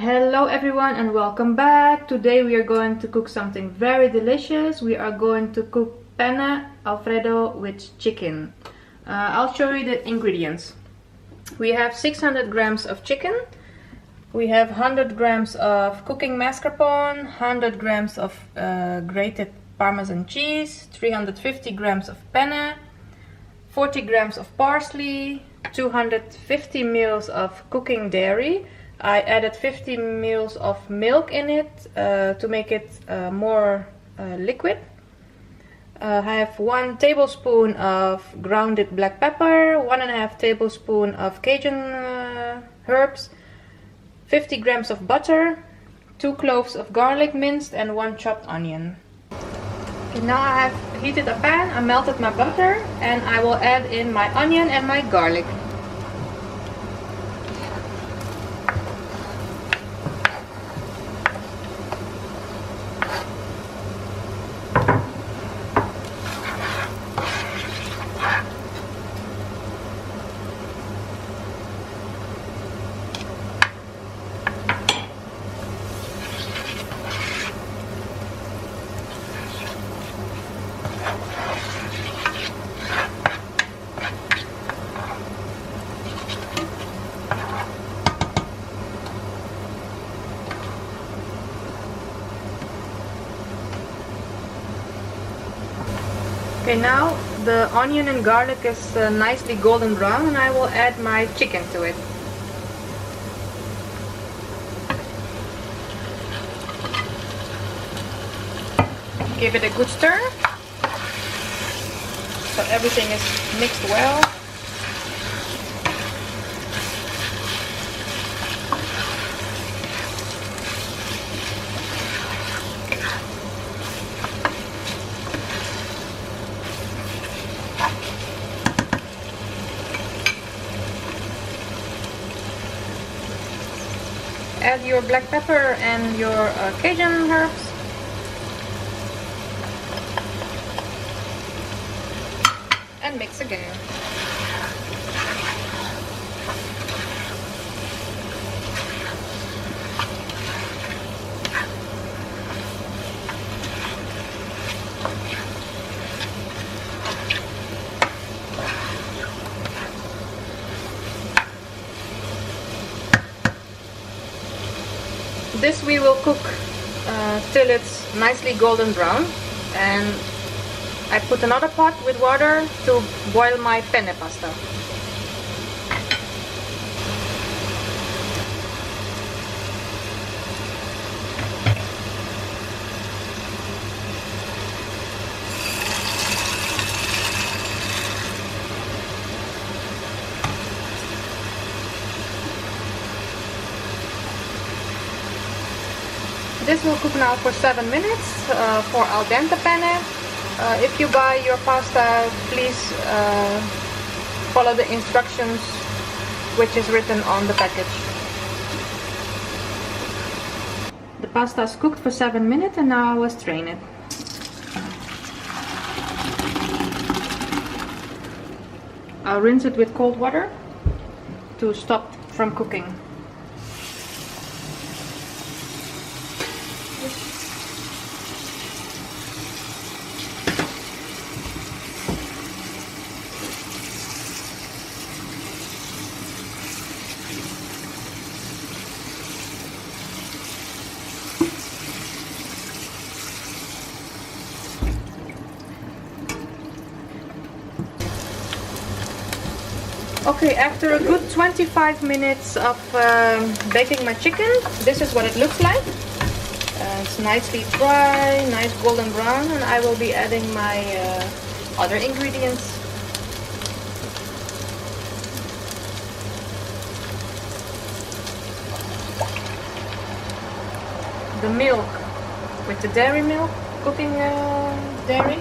Hello everyone and welcome back. Today we are going to cook something very delicious. We are going to cook penne Alfredo with chicken. I'll show you the ingredients. We have 600 grams of chicken. We have 100 grams of cooking mascarpone, 100 grams of grated parmesan cheese, 350 grams of penne, 40 grams of parsley, 250 ml of cooking dairy. I added 50 ml of milk in it to make it more liquid. I have 1 tablespoon of grounded black pepper, 1.5 tablespoon of cajun herbs, 50 grams of butter, 2 cloves of garlic minced, and 1 chopped onion. Okay, now I have heated a pan, I melted my butter, and I will add in my onion and my garlic. Okay, now the onion and garlic is nicely golden brown, and I will add my chicken to it. Give it a good stir so everything is mixed well. Add your black pepper and your cajun herbs. And mix again. This we will cook till it's nicely golden brown, and I put another pot with water to boil my penne pasta. This will cook now for 7 minutes for al dente penne. If you buy your pasta, please follow the instructions which is written on the package. The pasta is cooked for 7 minutes and now I will strain it. I'll rinse it with cold water to stop from cooking. Okay, after a good 25 minutes of baking my chicken, this is what it looks like. It's nicely dry, nice golden brown, and I will be adding my other ingredients. The milk with the dairy milk, cooking dairy.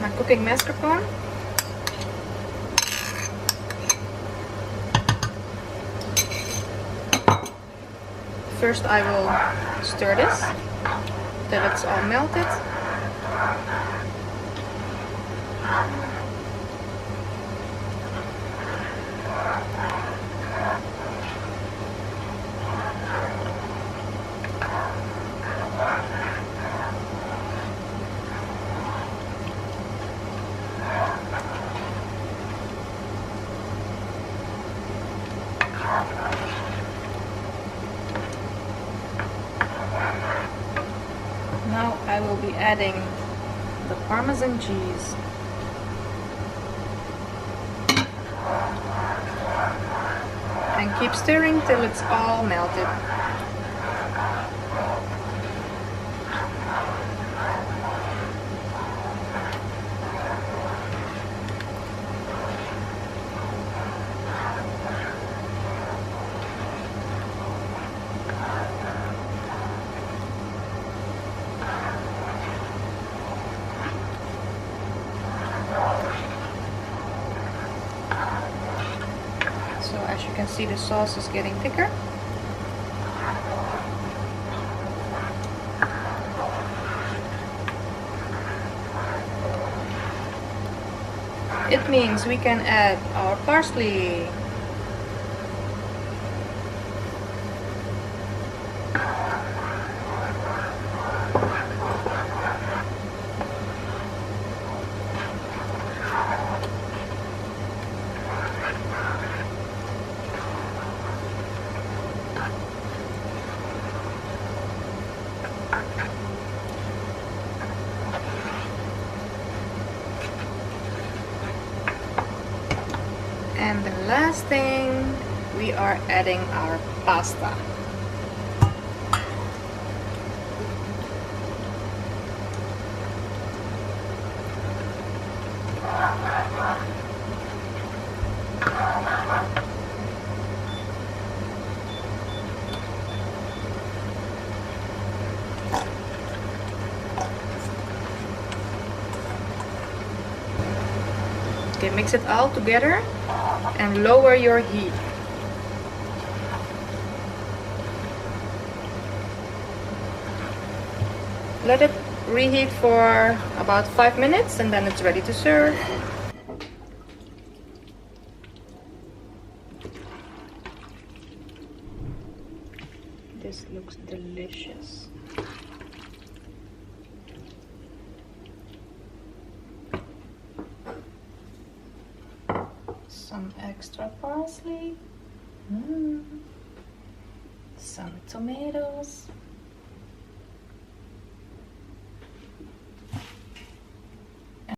My cooking mascarpone. First I will stir this till it's all melted. we're adding the parmesan cheese. And keep stirring till it's all melted. So as you can see, the sauce is getting thicker. It means we can add our parsley. And the last thing, we are adding our pasta. Okay, mix it all together and lower your heat. Let it reheat for about 5 minutes and then it's ready to serve. This looks delicious. Some extra parsley, some tomatoes,